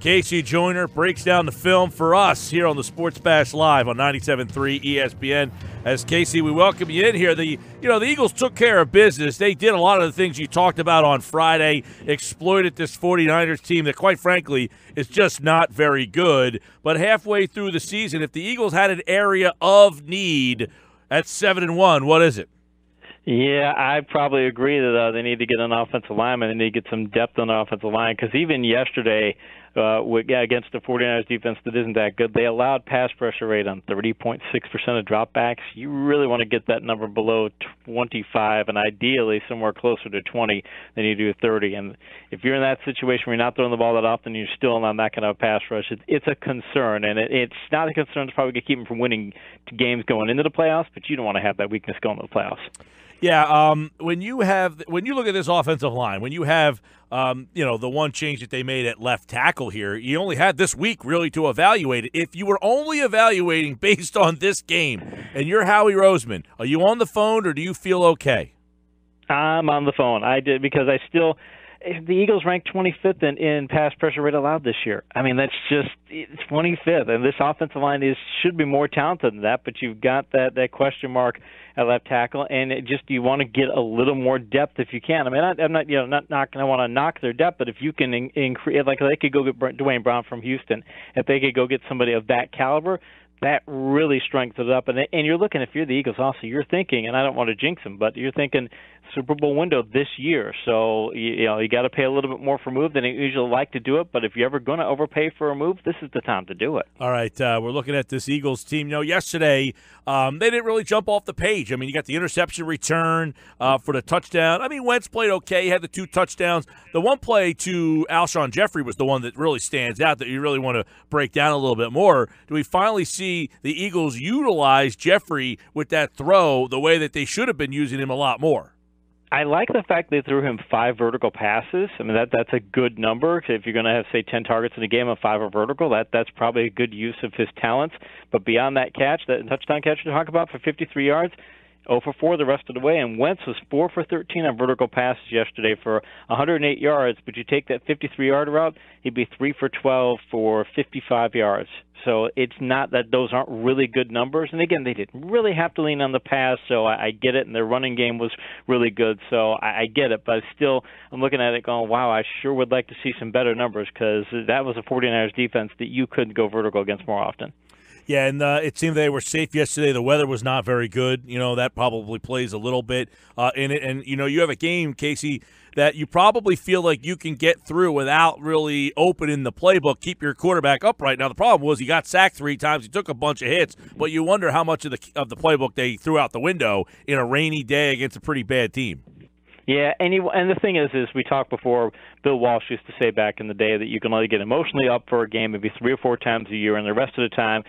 KC Joyner breaks down the film for us here on the Sports Bash Live on 97.3 ESPN. As Casey, we welcome you in here. The Eagles took care of business. They did a lot of the things you talked about on Friday, exploited this 49ers team that, quite frankly, is just not very good. But halfway through the season, if the Eagles had an area of need at 7-1, what is it? Yeah, I probably agree that they need to get an offensive lineman. They need to get some depth on the offensive line because even yesterday against the 49ers defense that isn't that good, they allowed pass pressure rate on 30.6% of dropbacks. You really want to get that number below 25 and ideally somewhere closer to 20 than you do 30. And if you're in that situation where you're not throwing the ball that often, you're still not going to have pass rush, it's a concern. And it's not a concern that's probably going to keep them from winning games going into the playoffs, but you don't want to have that weakness going to the playoffs. Yeah, when you look at this offensive line, when you have the one change that they made at left tackle here, you only had this week really to evaluate it. If you were only evaluating based on this game, and you're Howie Roseman, are you on the phone or do you feel okay? I'm on the phone. I did because the Eagles ranked 25th in pass pressure rate allowed this year. I mean, that's just 25th, and this offensive line should be more talented than that. But you've got that question mark at left tackle, and you want to get a little more depth if you can. I mean, I'm not going to want to knock their depth, but if you can increase, like they could go get Dwayne Brown from Houston, if they could go get somebody of that caliber, that really strengthens it up. And you're looking, if you're the Eagles also, you're thinking, and I don't want to jinx them, but you're thinking Super Bowl window this year. So, you got to pay a little bit more for a move than you usually like to do it. But if you're ever going to overpay for a move, this is the time to do it. All right, we're looking at this Eagles team. Yesterday they didn't really jump off the page. I mean, you got the interception return for the touchdown. I mean, Wentz played okay. He had the 2 touchdowns. The one play to Alshon Jeffrey was the one that really stands out that you really want to break down a little bit more. Do we finally see the Eagles utilize Jeffrey with that throw the way that they should have been using him a lot more? I like the fact they threw him 5 vertical passes. I mean, that's a good number. If you're going to have, say, 10 targets in a game and 5 are vertical, that's probably a good use of his talents. But beyond that catch, that touchdown catch you talk about for 53 yards, 0 for 4 the rest of the way, and Wentz was 4 for 13 on vertical passes yesterday for 108 yards. But you take that 53-yard route, he'd be 3 for 12 for 55 yards. So it's not that those aren't really good numbers. And again, they didn't really have to lean on the pass, so I get it. And their running game was really good, so I get it. But still, I'm looking at it going, wow, I sure would like to see some better numbers because that was a 49ers defense that you couldn't go vertical against more often. Yeah, and it seemed they were safe yesterday. The weather was not very good. That probably plays a little bit in it. And, you have a game, Casey, that you probably feel like you can get through without really opening the playbook, keep your quarterback upright. Now, the problem was he got sacked 3 times. He took a bunch of hits, but you wonder how much of the playbook they threw out the window in a rainy day against a pretty bad team. Yeah, and the thing is we talked before, Bill Walsh used to say back in the day that you can only get emotionally up for a game maybe 3 or 4 times a year, and the rest of the time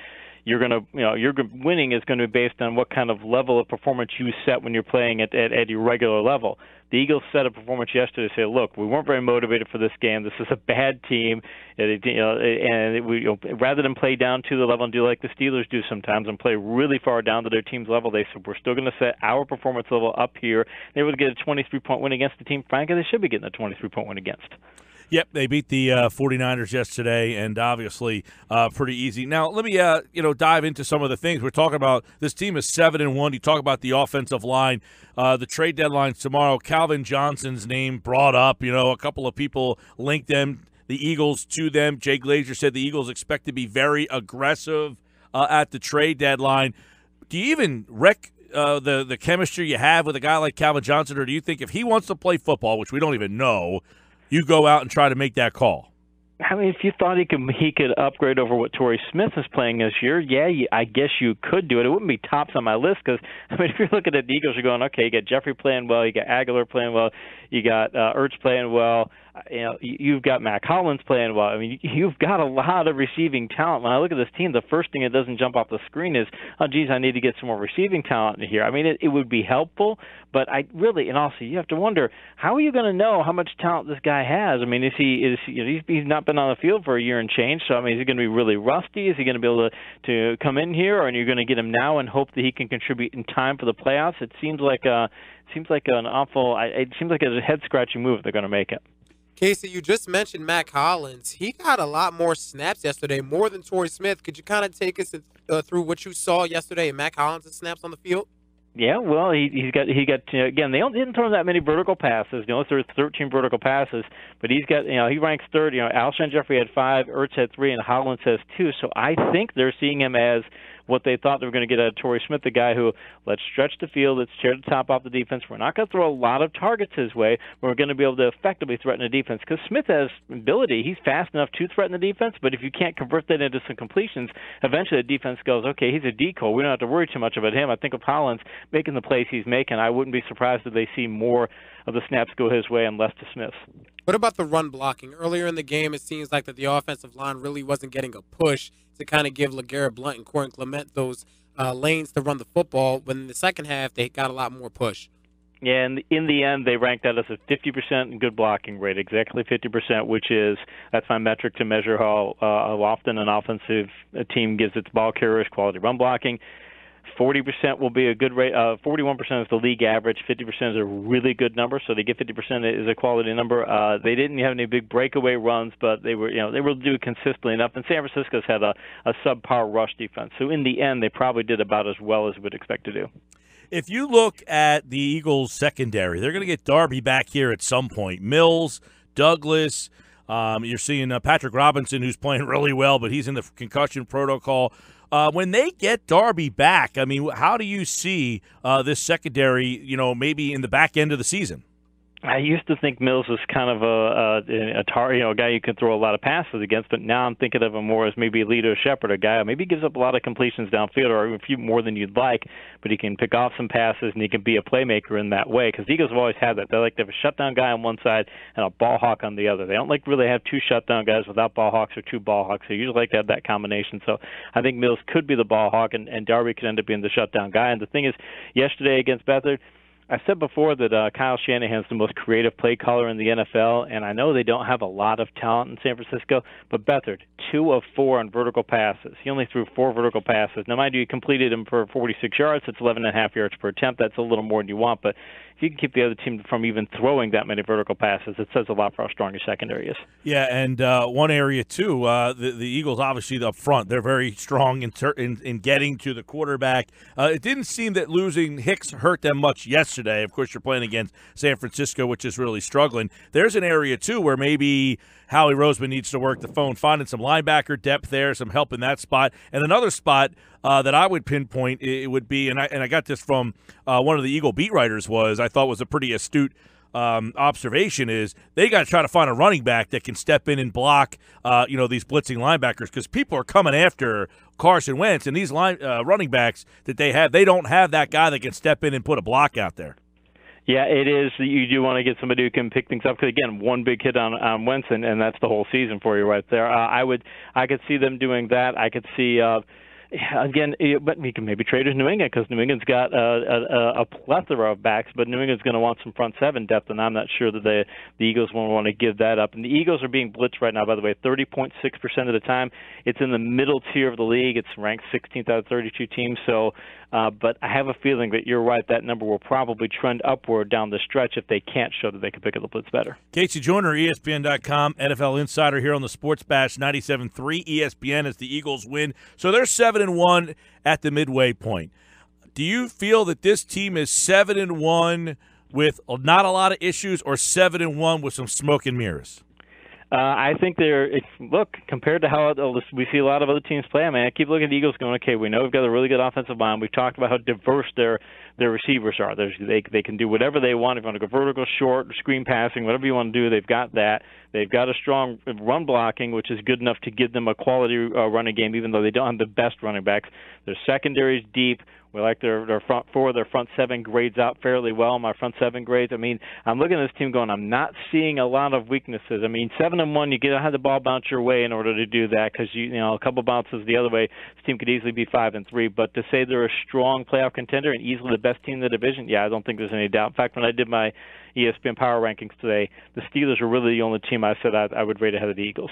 you're going to, your winning is going to be based on what kind of level of performance you set when you're playing at your regular level. The Eagles set a performance yesterday to say, look, we weren't very motivated for this game. This is a bad team, rather than play down to the level and do like the Steelers do sometimes and play really far down to their team's level, they said, we're still going to set our performance level up here. They would get a 23-point win against the team, frankly, they should be getting a 23-point win against. Yep, they beat the 49ers yesterday, and obviously pretty easy. Now, let me dive into some of the things. We're talking about this team is 7-1. You talk about the offensive line. The trade deadline tomorrow, Calvin Johnson's name brought up. A couple of people linked the Eagles to them. Jay Glazer said the Eagles expect to be very aggressive at the trade deadline. Do you even the chemistry you have with a guy like Calvin Johnson, or do you think if he wants to play football, which we don't even know, you go out and try to make that call? I mean, if you thought he could upgrade over what Torrey Smith is playing this year, yeah, I guess you could do it. It wouldn't be tops on my list because, I mean, if you're looking at the Eagles, you're going, okay, you got Jeffrey playing well, you got Aguilar playing well, you got Ertz playing well, you've got Mac Hollins playing well. I mean, you've got a lot of receiving talent. When I look at this team, the first thing that doesn't jump off the screen is, oh, geez, I need to get some more receiving talent in here. I mean, it would be helpful, but and also you have to wonder, how are you going to know how much talent this guy has? I mean, he's not been on the field for a year and change, so I mean, is he going to be really rusty? Is he going to be able to come in here, or are you going to get him now and hope that he can contribute in time for the playoffs? It seems like a head scratching move if they're going to make it. Casey, you just mentioned Mac Hollins. He got a lot more snaps yesterday, more than Torrey Smith. Could you kind of take us through what you saw yesterday in Mac Hollins' snaps on the field? Yeah, well, he got again. They didn't throw that many vertical passes. They only threw 13 vertical passes, but he's got he ranks third. Alshon Jeffrey had 5, Ertz had 3, and Hollins has 2. So I think they're seeing him as what they thought they were going to get out of Torrey Smith, the guy who, let's stretch the field, let's tear the top off the defense. We're not going to throw a lot of targets his way, but we're going to be able to effectively threaten the defense. Because Smith has ability. He's fast enough to threaten the defense, but if you can't convert that into some completions, eventually the defense goes, okay, he's a decoy. We don't have to worry too much about him. I think of Hollins making the plays he's making, I wouldn't be surprised if they see more of the snaps go his way and less to Smith's. What about the run blocking? Earlier in the game, it seems like that the offensive line really wasn't getting a push to kind of give LeGarrette Blount and Corin Clement those lanes to run the football. But in the second half, they got a lot more push. Yeah, and in the end, they ranked that as a 50% good blocking rate, exactly 50%, which is that's my metric to measure how often an offensive team gives its ball carriers quality run blocking. 40% will be a good rate. 41% is the league average. 50% is a really good number. So they get 50% is a quality number. They didn't have any big breakaway runs, but they were doing consistently enough. And San Francisco's had a subpar rush defense. So in the end, they probably did about as well as we'd expect to do. If you look at the Eagles secondary, they're going to get Darby back here at some point. Mills, Douglas. You're seeing Patrick Robinson, who's playing really well, but he's in the concussion protocol. When they get Darby back, I mean, how do you see this secondary, maybe in the back end of the season? I used to think Mills was kind of a guy you can throw a lot of passes against, but now I'm thinking of him more as maybe a Lito Shepherd, a guy who maybe gives up a lot of completions downfield or a few more than you'd like, but he can pick off some passes and he can be a playmaker in that way because the Eagles have always had that. They like to have a shutdown guy on one side and a ball hawk on the other. They don't like really have two shutdown guys without ball hawks or two ball hawks. They usually like to have that combination. So I think Mills could be the ball hawk and Darby could end up being the shutdown guy. And the thing is, yesterday against Beathard, I said before that Kyle Shanahan's the most creative play caller in the NFL, and I know they don't have a lot of talent in San Francisco, but Beathard, 2 of 4 on vertical passes. He only threw 4 vertical passes. Now, mind you, he completed them for 46 yards. That's 11.5 yards per attempt. That's a little more than you want, but if you can keep the other team from even throwing that many vertical passes, it says a lot for how strong your secondary is. Yeah, and one area, too, the Eagles, obviously, up front, they're very strong in getting to the quarterback. It didn't seem that losing Hicks hurt them much yesterday. Of course, you're playing against San Francisco, which is really struggling. There's an area, too, where maybe Howie Roseman needs to work the phone, finding some linebacker depth there, some help in that spot. And another spot that I would pinpoint, it would be, and I got this from one of the Eagle beat writers, I thought was a pretty astute observation, is they got to try to find a running back that can step in and block, these blitzing linebackers, because people are coming after Carson Wentz, and these running backs that they have, they don't have that guy that can step in and put a block out there. Yeah, it is. You do want to get somebody who can pick things up because, again, one big hit on Wentz, and that's the whole season for you right there. I could see them doing that. I could see again, but we can maybe trade with New England because New England's got a plethora of backs, but New England's going to want some front seven depth, and I'm not sure that the Eagles won't want to give that up. And the Eagles are being blitzed right now, by the way, 30.6% of the time. It's in the middle tier of the league. It's ranked 16th out of 32 teams. So, but I have a feeling that you're right. That number will probably trend upward down the stretch if they can't show that they can pick up the blitz better. KC Joyner, ESPN.com, NFL Insider here on the Sports Bash 97.3 ESPN as the Eagles win. So they're 7-1 at the midway point. Do you feel that this team is 7-1 with not a lot of issues, or 7-1 with some smoke and mirrors? I think look, compared to how we see a lot of other teams play, I keep looking at the Eagles going, okay, we know we've got a really good offensive line. We've talked about how diverse their receivers are. They can do whatever they want. If you want to go vertical, short, screen passing, whatever you want to do, they've got that. They've got a strong run blocking, which is good enough to give them a quality running game, even though they don't have the best running backs. Their secondary is deep. We like their front four, their front seven grades out fairly well. My front seven grades. I'm looking at this team going, I'm not seeing a lot of weaknesses. 7-1, you got to have the ball bounce your way in order to do that, because a couple bounces the other way, this team could easily be 5-3. But to say they're a strong playoff contender and easily the best team in the division, yeah, I don't think there's any doubt. In fact, when I did my ESPN Power Rankings today, the Steelers were really the only team I said I would rate ahead of the Eagles.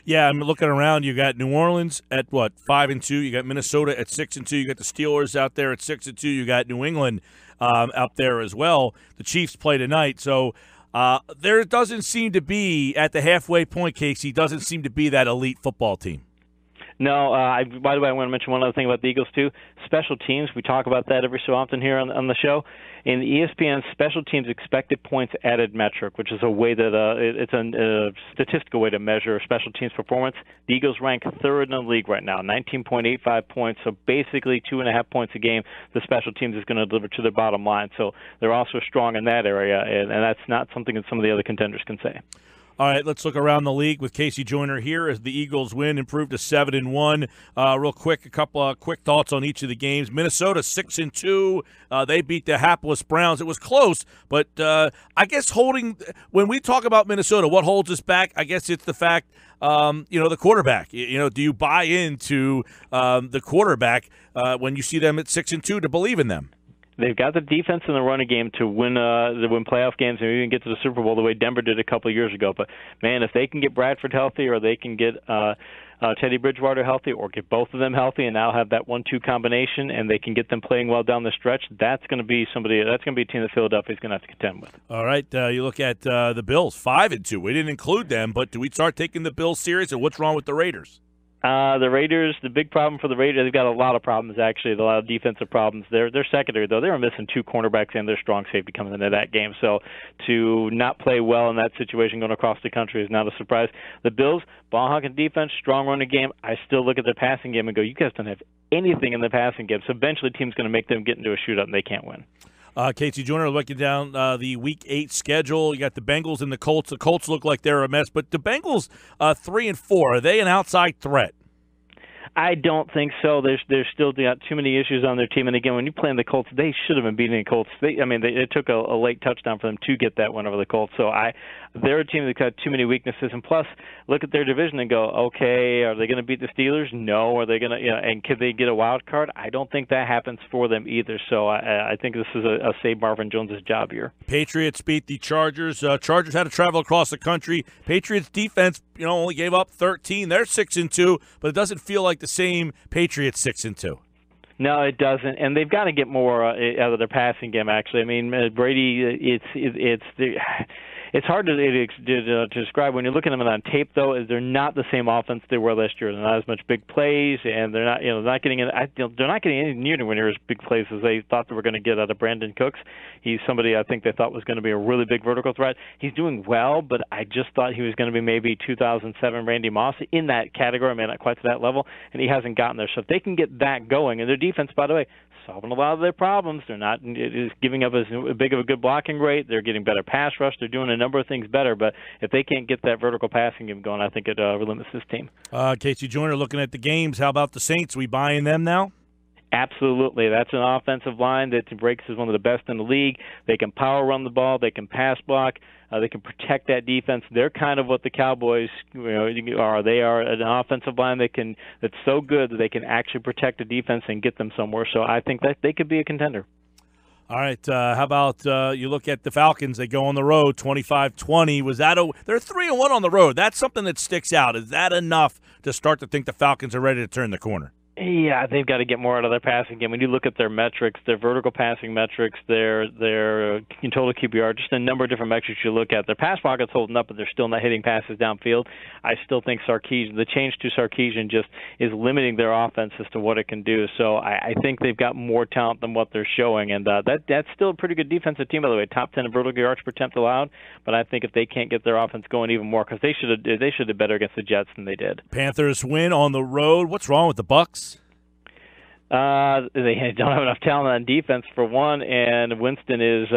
Yeah, I'm looking around. You got New Orleans at 5-2. You got Minnesota at 6-2. You got the Steelers out there at 6-2. You got New England out there as well. The Chiefs play tonight. So there doesn't seem to be, at the halfway point, Casey, doesn't seem to be that elite football team. No, by the way, I want to mention one other thing about the Eagles, too. Special teams, we talk about that every so often here on the show. In the ESPN special teams expected points added metric, which is a way that it's a statistical way to measure special teams performance. The Eagles rank third in the league right now, 19.85 points. So basically 2.5 points a game the special teams is going to deliver to their bottom line. So they're also strong in that area, and that's not something that some of the other contenders can say. All right, let's look around the league with KC Joyner here as the Eagles win, improved to 7-1. Real quick, a couple of quick thoughts on each of the games. Minnesota 6-2. They beat the hapless Browns. It was close, but I guess when we talk about Minnesota, what holds us back? I guess it's the fact, the quarterback. Do you buy into the quarterback when you see them at 6-2 to believe in them? They've got the defense in the running game to win playoff games and even get to the Super Bowl the way Denver did a couple of years ago. But, man, if they can get Bradford healthy or they can get Teddy Bridgewater healthy or get both of them healthy and now have that 1-2 combination and they can get them playing well down the stretch, that's going to be a team that Philadelphia's going to have to contend with. All right, you look at the Bills, 5-2. We didn't include them, but do we start taking the Bills serious, or what's wrong with the Raiders? The Raiders, the big problem for the Raiders, they've got a lot of problems, actually, a lot of defensive problems. Their secondary, though, they were missing 2 cornerbacks and their strong safety coming into that game. So to not play well in that situation going across the country is not a surprise. The Bills, ball-hawking defense, strong running game. I still look at their passing game and go, you guys don't have anything in the passing game. So eventually the team's going to make them get into a shootout and they can't win. KC Joyner, looking down the Week 8 schedule, you got the Bengals and the Colts. The Colts look like they're a mess, but the Bengals 3-4, are they an outside threat? I don't think so. There's still got too many issues on their team. And again, when you play in the Colts, they should have been beating the Colts. It took a late touchdown for them to get that win over the Colts. So they're a team that's got too many weaknesses. And plus, look at their division and go, okay, are they going to beat the Steelers? No. Are they going to? And could they get a wild card? I don't think that happens for them either. So I think this is a save Marvin Jones' job here. Patriots beat the Chargers. Chargers had to travel across the country. Patriots defense, only gave up 13. They're 6-2, but it doesn't feel like the same Patriots 6-2. No, it doesn't, and they've got to get more out of their passing game. Actually, Brady, it's hard to describe when you're looking at them on tape. Though, is they're not the same offense they were last year. They're not as much big plays, and they're not getting any near as big plays as they thought they were going to get out of Brandon Cooks. He's somebody I think they thought was going to be a really big vertical threat. He's doing well, but I just thought he was going to be maybe 2007 Randy Moss in that category, not quite to that level, and he hasn't gotten there. So if they can get that going, and their defense, by the way, solving a lot of their problems. They're not giving up as big of a good blocking rate. They're getting better pass rush. They're doing a number of things better. But if they can't get that vertical passing game going, I think it limits this team. KC Joyner, looking at the games, how about the Saints? We buying them now? Absolutely. That's an offensive line that breaks is one of the best in the league. They can power run the ball. They can pass block. They can protect that defense. They're kind of what the Cowboys are. They are an offensive line that's so good that they can actually protect the defense and get them somewhere. So I think that they could be a contender. All right. How about you look at the Falcons? They go on the road, 25-20. They're 3-1 on the road. That's something that sticks out. Is that enough to start to think the Falcons are ready to turn the corner? Yeah, they've got to get more out of their passing game. When you look at their metrics, their vertical passing metrics, their total QBR, just a number of different metrics you look at. Their pass pocket's holding up, but they're still not hitting passes downfield. I still think the change to Sarkisian just is limiting their offense as to what it can do. So I think they've got more talent than what they're showing, and that's still a pretty good defensive team, by the way. Top 10 in vertical yards per attempt allowed, but I think if they can't get their offense going even more, because they should have better against the Jets than they did. Panthers win on the road. What's wrong with the Bucs? They don't have enough talent on defense for one, and Winston is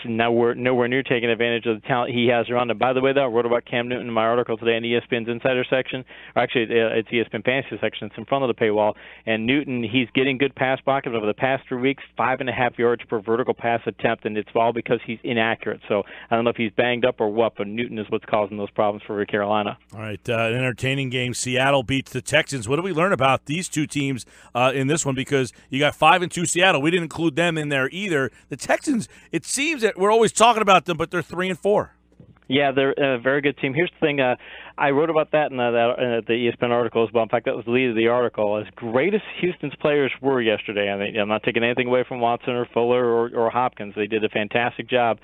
nowhere near taking advantage of the talent he has around him. By the way, though, I wrote about Cam Newton in my article today in ESPN's Insider section, or actually it's ESPN Fantasy section. It's in front of the paywall. And Newton, he's getting good pass blocking, but over the past 3 weeks, 5.5 yards per vertical pass attempt, and it's all because he's inaccurate. So I don't know if he's banged up or what, but Newton is what's causing those problems for Carolina. All right, an entertaining game. Seattle beats the Texans. What do we learn about these two teams in this one? Because you got 5-2 Seattle. We didn't include them in there either. The Texans, it seems that we're always talking about them, but they're 3-4. Yeah, they're a very good team. Here's the thing. I wrote about that in the ESPN article as well. In fact, that was the lead of the article. As great as Houston's players were yesterday, I'm not taking anything away from Watson or Fuller or Hopkins. They did a fantastic job.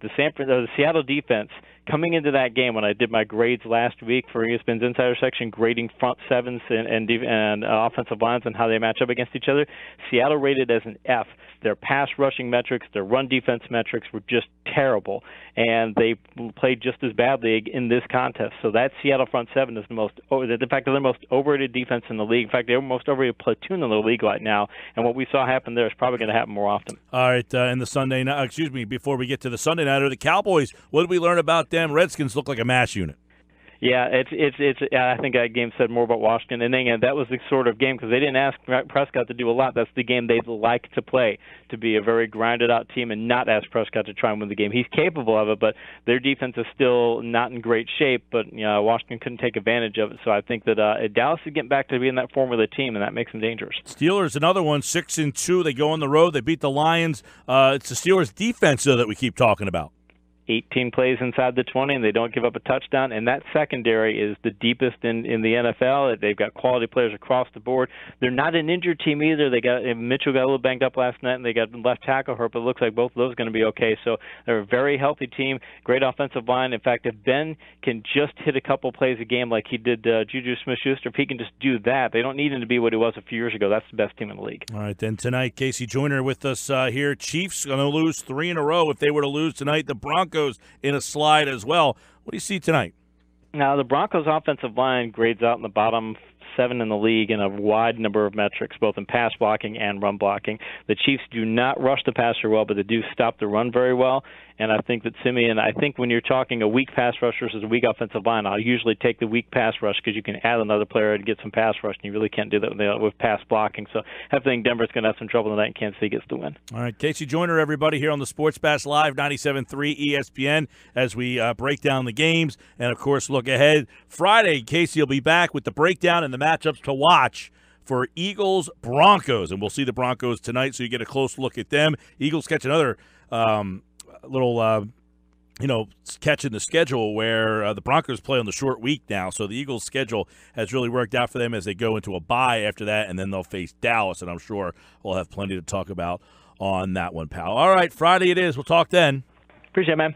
the Seattle defense coming into that game, when I did my grades last week for ESPN's Insider section, grading front sevens and offensive lines and how they match up against each other, Seattle rated as an F. Their pass rushing metrics, their run defense metrics were just terrible, and they played just as badly in this contest. So that Seattle front seven is the fact they're the most overrated defense in the league. In fact, they're the most overrated platoon in the league right now, and what we saw happen there is probably going to happen more often. All right, in the Sunday night, before we get to the Sunday nighter, the Cowboys, what did we learn about them? Redskins look like a mass unit. Yeah, it's. I think that game said more about Washington, and then that was the sort of game, because they didn't ask Prescott to do a lot. That's the game they like to play, to be a very grinded-out team and not ask Prescott to try and win the game. He's capable of it, but their defense is still not in great shape. But Washington couldn't take advantage of it. So I think that Dallas is getting back to being that formula team, and that makes them dangerous. Steelers, another one, 6-2. They go on the road. They beat the Lions. It's the Steelers' defense, though, that we keep talking about. 18 plays inside the 20, and they don't give up a touchdown. And that secondary is the deepest in the NFL. They've got quality players across the board. They're not an injured team either. Mitchell got a little banged up last night, and they got left tackle hurt, but it looks like both of those are going to be okay. So they're a very healthy team, great offensive line. In fact, if Ben can just hit a couple plays a game like he did Juju Smith-Schuster, if he can just do that, they don't need him to be what he was a few years ago. That's the best team in the league. All right, then tonight, KC Joyner with us here. Chiefs going to lose 3 in a row. If they were to lose tonight, the Broncos in a slide as well. What do you see tonight? Now, the Broncos' offensive line grades out in the bottom 7 in the league in a wide number of metrics, both in pass blocking and run blocking. The Chiefs do not rush the passer well, but they do stop the run very well. And I think that when you're talking a weak pass rush versus a weak offensive line, I'll usually take the weak pass rush because you can add another player and get some pass rush, and you really can't do that with pass blocking. So I think Denver's going to have some trouble tonight, and Kansas City gets the win. All right, KC Joyner, everybody, here on the Sports Bash Live, 97.3 ESPN, as we break down the games and, of course, look ahead. Friday, KC will be back with the breakdown and the matchups to watch for Eagles-Broncos, and we'll see the Broncos tonight, so you get a close look at them. Eagles catch another little catch in the schedule where the Broncos play on the short week now, so the Eagles' schedule has really worked out for them as they go into a bye after that, and then they'll face Dallas, and I'm sure we'll have plenty to talk about on that one, pal. All right, Friday it is. We'll talk then. Appreciate it, man.